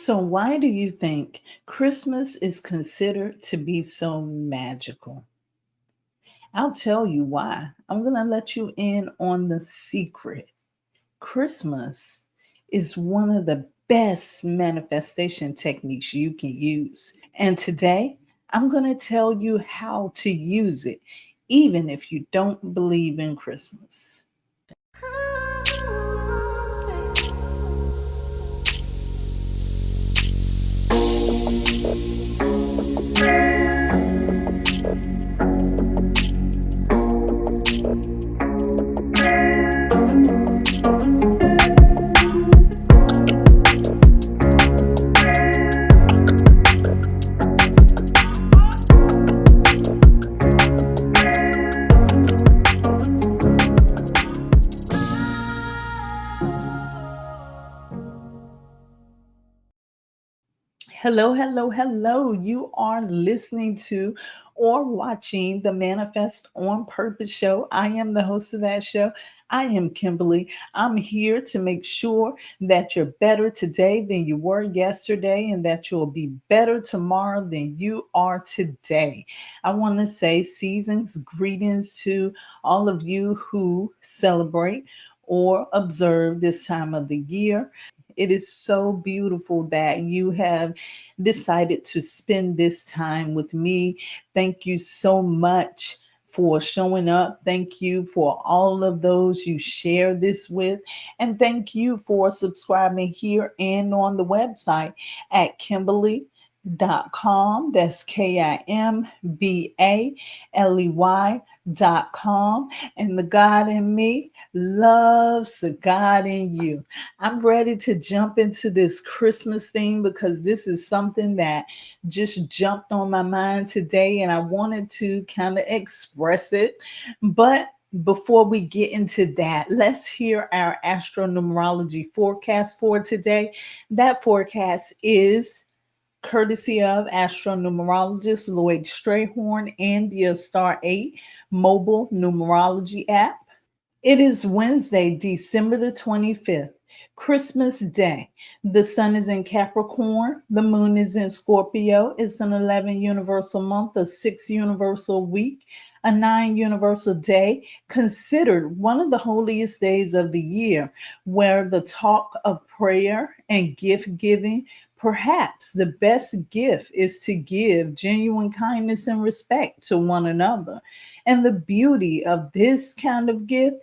So, why do you think Christmas is considered to be so magical? I'll tell you why. I'm going to let you in on the secret. Christmas is one of the best manifestation techniques you can use. And today, I'm going to tell you how to use it, even if you don't believe in Christmas. Hello, hello, hello. You are listening to or watching the Manifest on Purpose show. I am the host of that show. I am Kimberly. I'm here to make sure that you're better today than you were yesterday and that you'll be better tomorrow than you are today. I want to say seasons greetings to all of you who celebrate or observe this time of the year. It is so beautiful that you have decided to spend this time with me. Thank you so much for showing up. Thank you for all of those you share this with. And thank you for subscribing here and on the website at Kimberly.com. That's KIMBALEY.com. And the God in me loves the God in you. I'm ready to jump into this Christmas theme because this is something that just jumped on my mind today and I wanted to kind of express it. But before we get into that, let's hear our astronumerology forecast for today. That forecast is courtesy of astronumerologist Lloyd Strayhorn and the Star 8 mobile numerology app. It is Wednesday, December the 25th, Christmas Day. The sun is in Capricorn, the moon is in Scorpio. It's an 11 universal month, a 6 universal week, a 9 universal day, considered one of the holiest days of the year, where the talk of prayer and gift giving. Perhaps the best gift is to give genuine kindness and respect to one another. And the beauty of this kind of gift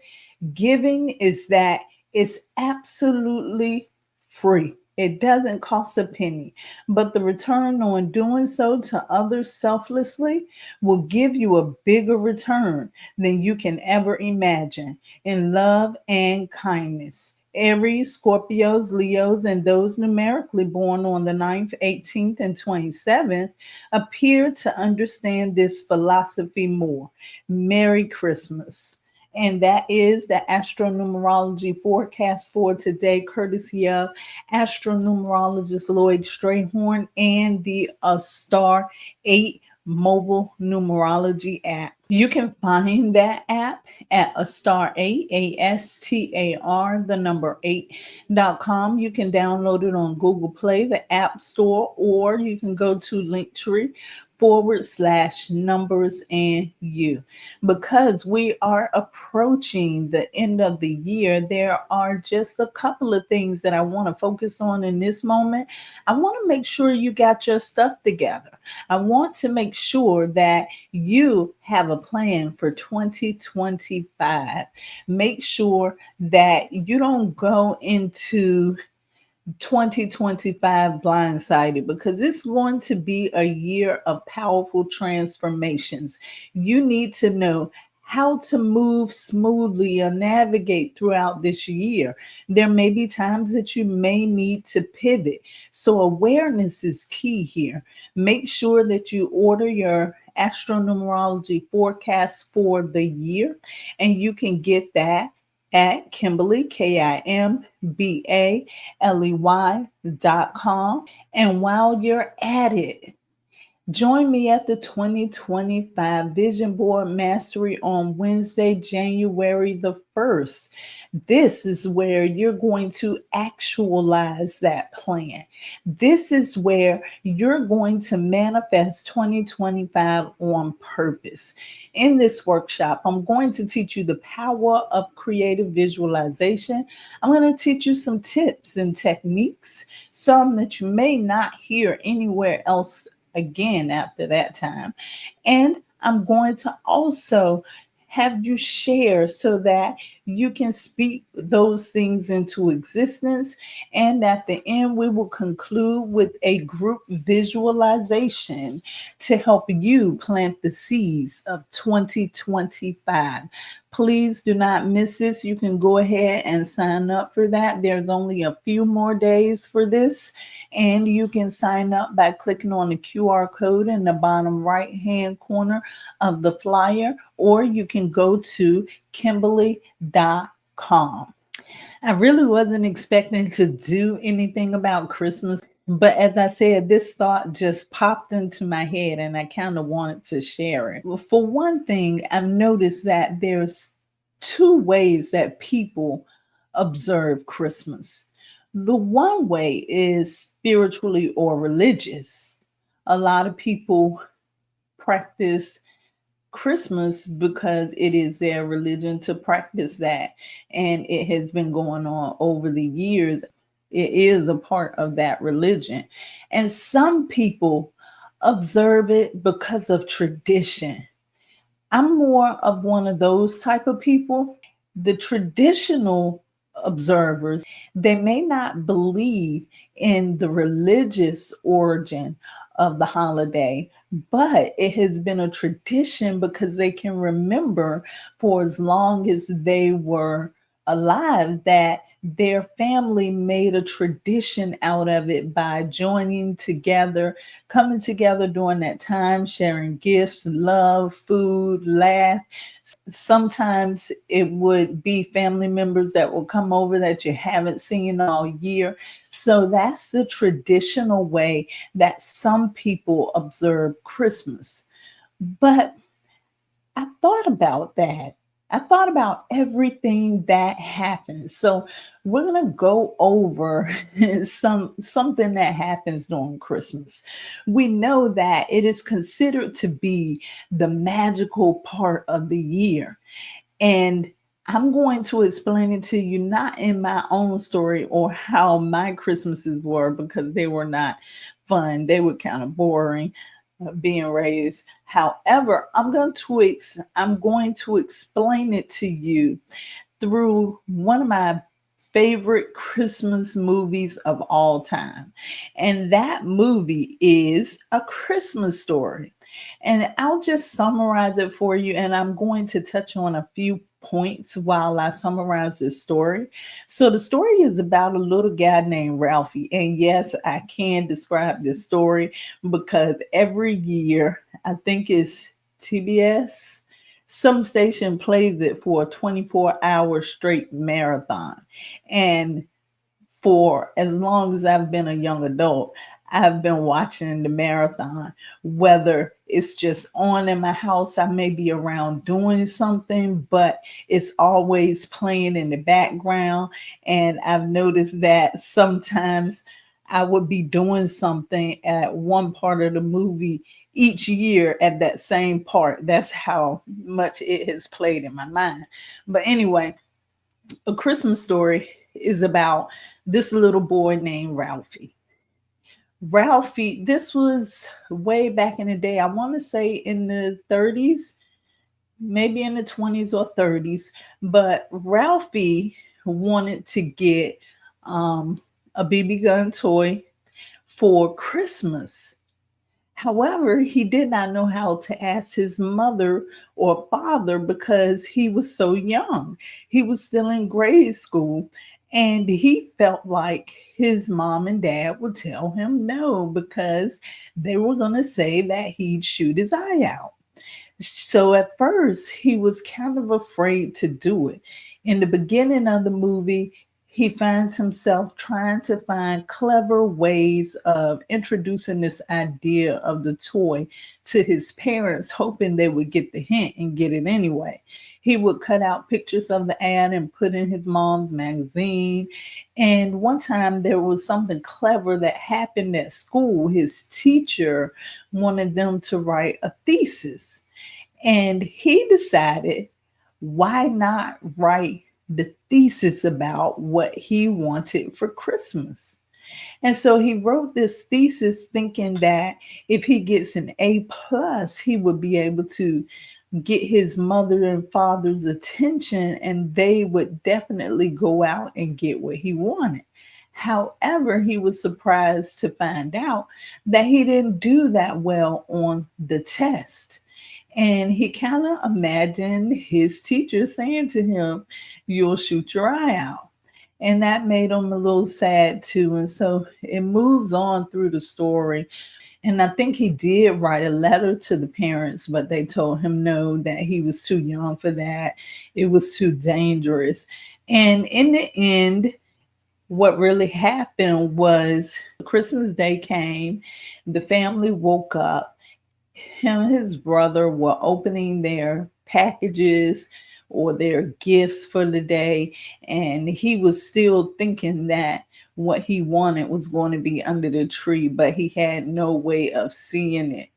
giving is that it's absolutely free. It doesn't cost a penny, but the return on doing so to others selflessly will give you a bigger return than you can ever imagine in love and kindness. Aries, Scorpios, Leos, and those numerically born on the 9th, 18th, and 27th appear to understand this philosophy more. Merry Christmas. And that is the astronumerology forecast for today, courtesy of astronumerologist Lloyd Strayhorn and the Star 8 mobile numerology app. You can find that app at a star 8, ASTAR, the number 8.com. You can download it on Google Play, the App Store, or you can go to linktr.ee/numbers and you. Because we are approaching the end of the year, there are just a couple of things that I want to focus on in this moment. I want to make sure you got your stuff together. I want to make sure that you have a plan for 2025. Make sure that you don't go into 2025 blindsided because it's going to be a year of powerful transformations. You need to know how to move smoothly or navigate throughout this year. There may be times that you may need to pivot. So awareness is key here. Make sure that you order your astronumerology forecast for the year, and you can get that at Kimberly, KIMBALEY.com. And while you're at it, Join me at the 2025 Vision Board Mastery on Wednesday, January the 1st. This is where you're going to actualize that plan. This is where you're going to manifest 2025 on purpose. In this workshop, I'm going to teach you the power of creative visualization. I'm going to teach you some tips and techniques, some that you may not hear anywhere else again after that time. And I'm going to also have you share so that you can speak those things into existence. And at the end, we will conclude with a group visualization to help you plant the seeds of 2025. Please do not miss this. You can go ahead and sign up for that. There's only a few more days for this, and you can sign up by clicking on the QR code in the bottom right hand corner of the flyer, or you can go to kimberly.com. I really wasn't expecting to do anything about Christmas, but as I said, this thought just popped into my head and I kind of wanted to share it. Well, for one thing, I've noticed that there's two ways that people observe Christmas. The one way is spiritually or religious. A lot of people practice Christmas because it is their religion to practice that. And it has been going on over the years. It is a part of that religion. And some people observe it because of tradition. I'm more of one of those type of people. The traditional observers, they may not believe in the religious origin of the holiday, but it has been a tradition because they can remember for as long as they were alive that their family made a tradition out of it by joining together, coming together during that time, sharing gifts, love, food, laugh. Sometimes it would be family members that will come over that you haven't seen all year. So that's the traditional way that some people observe Christmas. But I thought about that. I thought about everything that happens. So we're going to go over something that happens during Christmas. We know that it is considered to be the magical part of the year. And I'm going to explain it to you not in my own story or how my Christmases were, because they were not fun. They were kind of boring being raised. However, I'm going to explain it to you through one of my favorite Christmas movies of all time. And that movie is A Christmas Story. And I'll just summarize it for you. And I'm going to touch on a few points while I summarize this story. So the story is about a little guy named Ralphie. And yes, I can describe this story because every year, I think it's TBS, some station plays it for a 24-hour straight marathon. And for as long as I've been a young adult, I've been watching the marathon, whether it's just on in my house, I may be around doing something, but it's always playing in the background. And I've noticed that sometimes I would be doing something at one part of the movie each year at that same part. That's how much it has played in my mind. But anyway, A Christmas Story is about this little boy named Ralphie. Ralphie, this was way back in the day. I want to say in the 30s, maybe in the 20s or 30s. But Ralphie wanted to get a BB gun toy for Christmas. However, he did not know how to ask his mother or father because he was so young. He was still in grade school, and he felt like his mom and dad would tell him no because they were going to say that he'd shoot his eye out. So at first, he was kind of afraid to do it. In the beginning of the movie, he finds himself trying to find clever ways of introducing this idea of the toy to his parents, hoping they would get the hint and get it anyway. He would cut out pictures of the ad and put in his mom's magazine. And one time there was something clever that happened at school. His teacher wanted them to write a thesis. And he decided, why not write the thesis about what he wanted for Christmas? And so he wrote this thesis thinking that if he gets an A plus, he would be able to get his mother and father's attention and they would definitely go out and get what he wanted. However, he was surprised to find out that he didn't do that well on the test. And he kind of imagined his teacher saying to him, "You'll shoot your eye out." And that made him a little sad too. And so it moves on through the story. And I think he did write a letter to the parents, but they told him no, that he was too young for that. It was too dangerous. And in the end, what really happened was Christmas Day came, the family woke up, him and his brother were opening their packages or their gifts for the day, and he was still thinking that what he wanted was going to be under the tree, but he had no way of seeing it.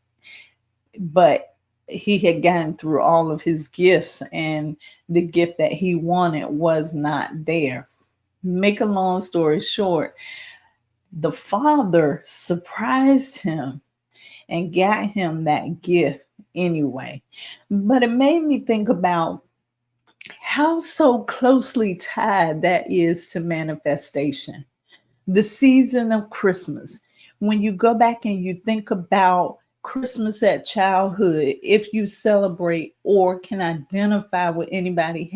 But he had gotten through all of his gifts, and the gift that he wanted was not there. Make a long story short, the father surprised him and got him that gift anyway. But it made me think about how so closely tied that is to manifestation. The season of Christmas. When you go back and you think about Christmas at childhood, if you celebrate or can identify with anybody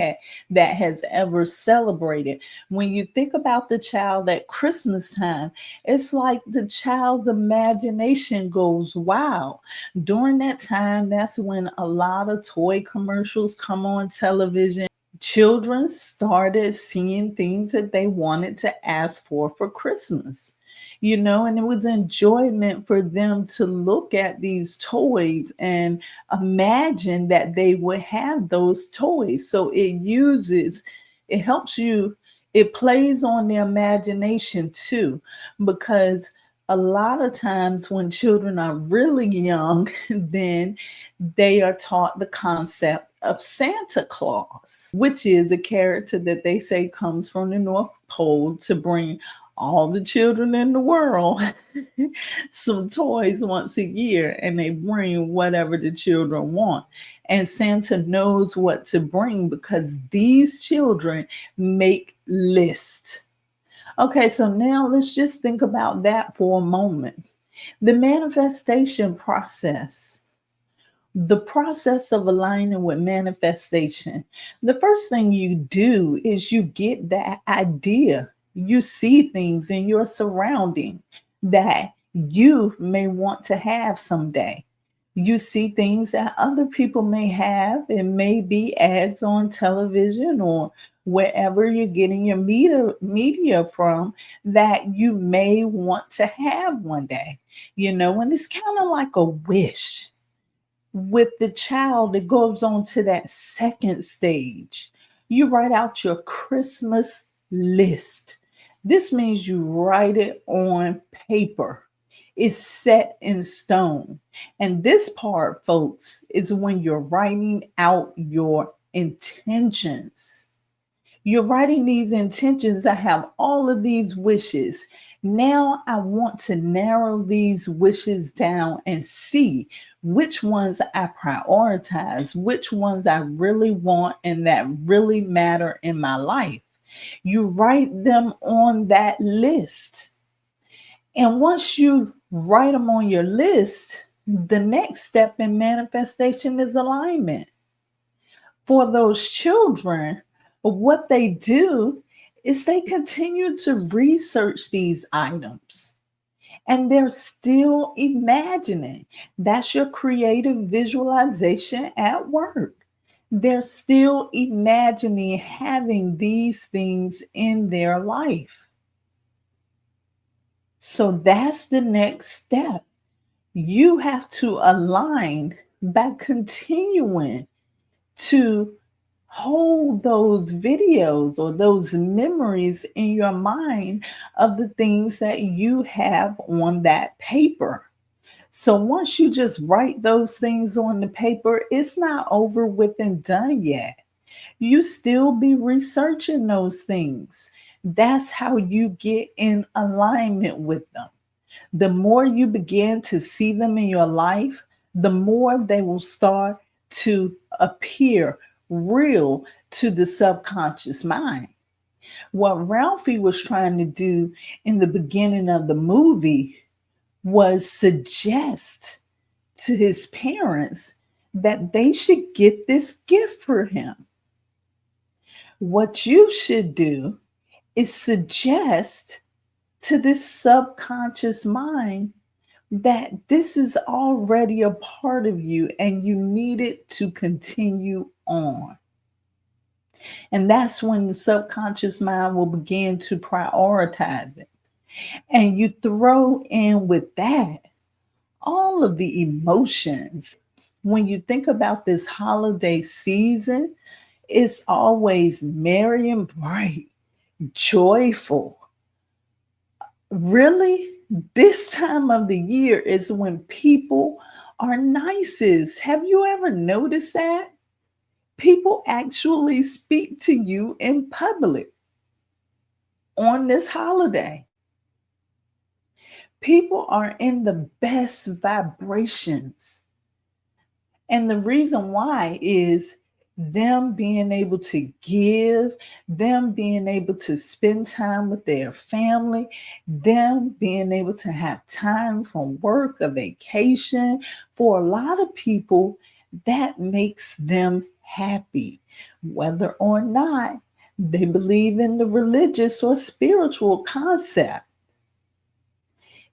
that has ever celebrated, when you think about the child at Christmas time, it's like the child's imagination goes wild. During that time, that's when a lot of toy commercials come on television. Children started seeing things that they wanted to ask for Christmas, and it was enjoyment for them to look at these toys and imagine that they would have those toys. So it helps you, it plays on their imagination too, because a lot of times when children are really young, then they are taught the concept of Santa Claus, which is a character that they say comes from the North Pole to bring all the children in the world some toys once a year, and they bring whatever the children want. And Santa knows what to bring because these children make lists. Okay, so now let's just think about that for a moment. The manifestation process, the process of aligning with manifestation. The first thing you do is you get that idea. You see things in your surrounding that you may want to have someday. You see things that other people may have. It may be ads on television or wherever you're getting your media from that you may want to have one day. And it's kind of like a wish. With the child, it goes on to that second stage. You write out your Christmas list. This means you write it on paper. It's set in stone. And this part, folks, is when you're writing out your intentions. You're writing these intentions. I have all of these wishes. Now I want to narrow these wishes down and see which ones I prioritize, which ones I really want and that really matter in my life. You write them on that list. And once you write them on your list, the next step in manifestation is alignment. For those children, what they do is they continue to research these items and they're still imagining. That's your creative visualization at work. They're still imagining having these things in their life. So that's the next step. You have to align by continuing to hold those videos or those memories in your mind of the things that you have on that paper. So once you just write those things on the paper, it's not over with and done yet. You still be researching those things. That's how you get in alignment with them. The more you begin to see them in your life, the more they will start to appear real to the subconscious mind. What Ralphie was trying to do in the beginning of the movie was suggest to his parents that they should get this gift for him. What you should do is suggest to this subconscious mind that this is already a part of you and you need it to continue on. And that's when the subconscious mind will begin to prioritize it. And you throw in with that all of the emotions. When you think about this holiday season, it's always merry and bright, joyful. Really, this time of the year is when people are nicest. Have you ever noticed that? People actually speak to you in public on this holiday. People are in the best vibrations. And the reason why is them being able to give, them being able to spend time with their family, them being able to have time from work, a vacation. For a lot of people, that makes them happy, whether or not they believe in the religious or spiritual concept.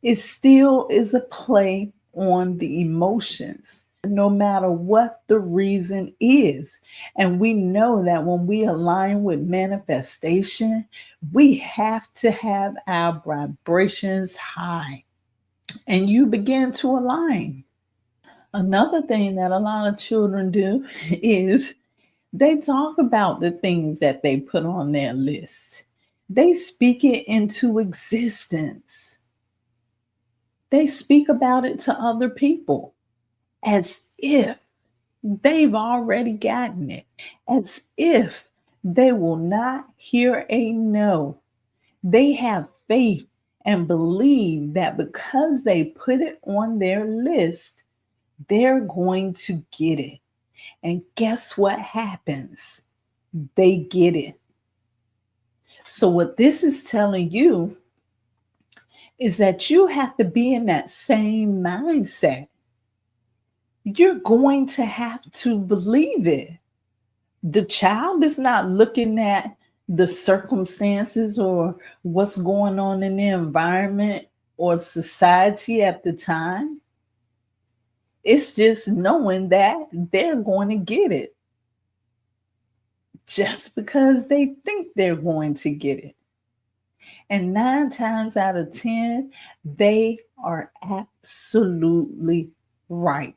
It still is a play on the emotions, no matter what the reason is. And we know that when we align with manifestation, we have to have our vibrations high. And you begin to align. Another thing that a lot of children do is they talk about the things that they put on their list. They speak it into existence. They speak about it to other people as if they've already gotten it, as if they will not hear a no. They have faith and believe that because they put it on their list, they're going to get it. And guess what happens? They get it. So, what this is telling you is that you have to be in that same mindset. You're going to have to believe it. The child is not looking at the circumstances or what's going on in the environment or society at the time. It's just knowing that they're going to get it just because they think they're going to get it. And 9 times out of 10, they are absolutely right.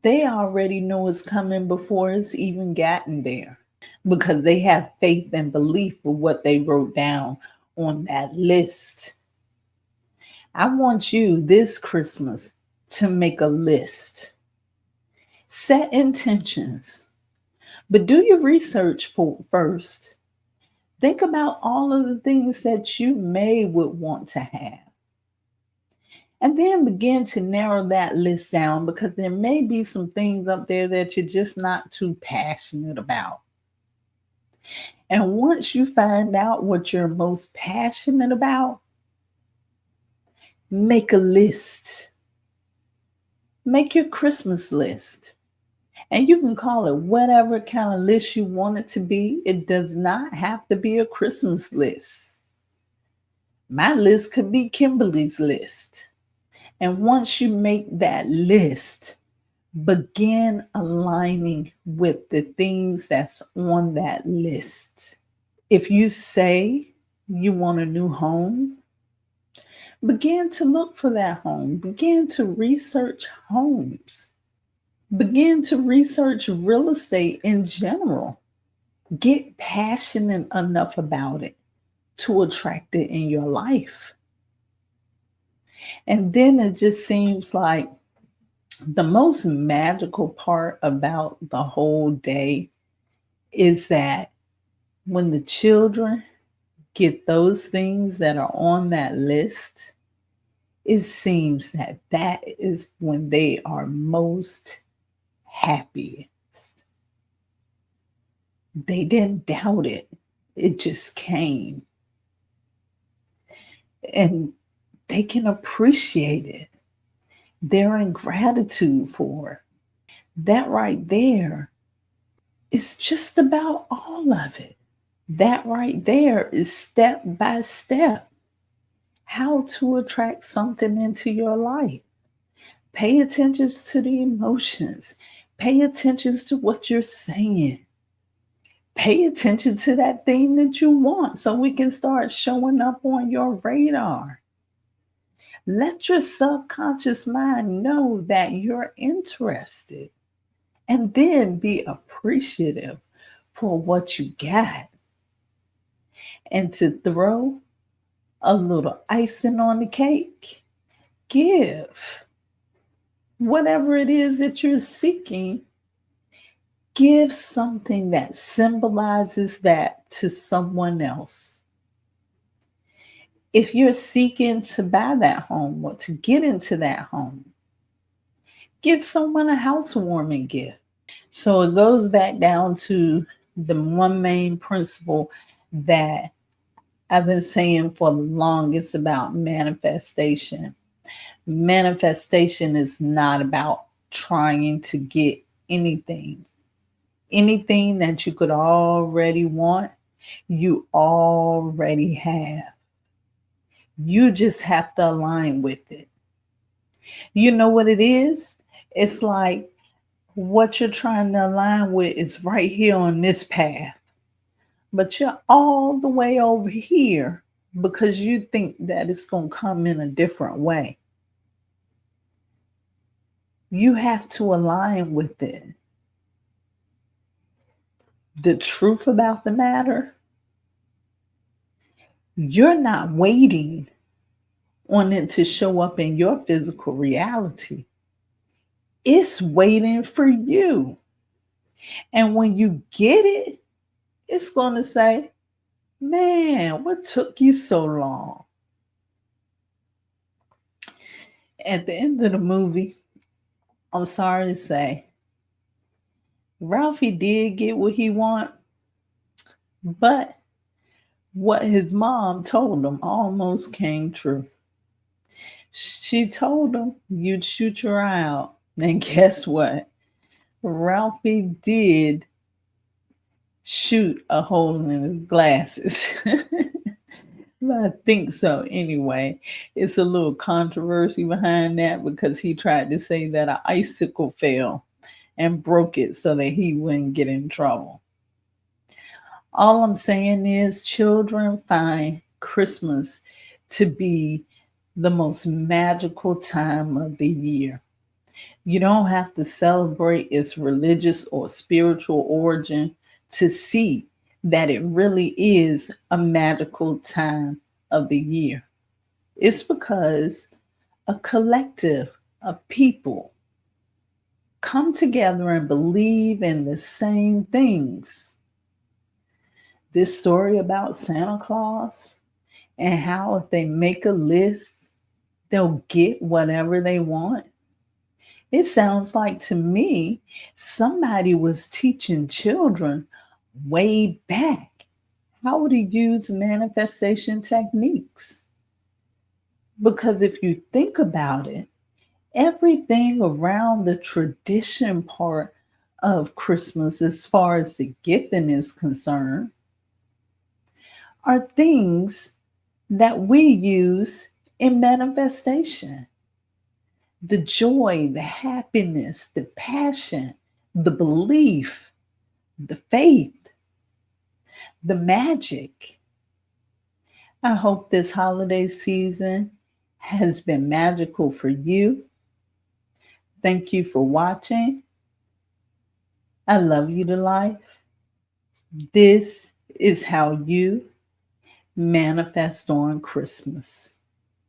They already know it's coming before it's even gotten there because they have faith and belief for what they wrote down on that list. I want you this Christmas to make a list. Set intentions, but do your research first. Think about all of the things that you would want to have. And then begin to narrow that list down because there may be some things up there that you're just not too passionate about. And once you find out what you're most passionate about, make a list. Make your Christmas list. And you can call it whatever kind of list you want it to be. It does not have to be a Christmas list. My list could be Kimberly's list. And once you make that list, Begin aligning with the things that's on that list. If you say you want a new home, begin to look for that home. Begin to research homes. Begin to research real estate in general. Get passionate enough about it to attract it in your life. And then it just seems like the most magical part about the whole day is that when the children get those things that are on that list, it seems that that is when they are most happy. They didn't doubt it, it just came. And they can appreciate it. They're in gratitude for it. That right there is just about all of it. That right there is step by step how to attract something into your life. Pay attention to the emotions. Pay attention to what you're saying. Pay attention to that thing that you want so we can start showing up on your radar. Let your subconscious mind know that you're interested and then be appreciative for what you got. And to throw a little icing on the cake, give whatever it is that you're seeking. Give something that symbolizes that to someone else. If you're seeking to buy that home or to get into that home, give someone a housewarming gift. So it goes back down to the one main principle that I've been saying for the longest about manifestation. Manifestation is not about trying to get anything. Anything that you could already want, you already have. You just have to align with it. You know what it is? It's like what you're trying to align with is right here on this path, but you're all the way over here because you think that it's going to come in a different way. You have to align with it. The truth about the matter, you're not waiting on it to show up in your physical reality. It's waiting for you. And when you get it, it's going to say, man, what took you so long? At the end of the movie, I'm sorry to say, Ralphie did get what he wanted, but what his mom told him almost came true. She told him, you'd shoot your eye out. And guess what? Ralphie did shoot a hole in his glasses. I think so anyway. It's a little controversy behind that because he tried to say that an icicle fell and broke it so that he wouldn't get in trouble. All I'm saying is children find Christmas to be the most magical time of the year. You don't have to celebrate its religious or spiritual origin to see that it really is a magical time of the year. It's because a collective of people come together and believe in the same things. This story about Santa Claus and how if they make a list, they'll get whatever they want. It sounds like to me somebody was teaching children way back how to use manifestation techniques. Because if you think about it, everything around the tradition part of Christmas, as far as the gifting is concerned, are things that we use in manifestation. the joy, the happiness, the passion, the belief, the faith, the magic. I hope this holiday season has been magical for you. Thank you for watching. I love you to life. This is how you manifest on Christmas.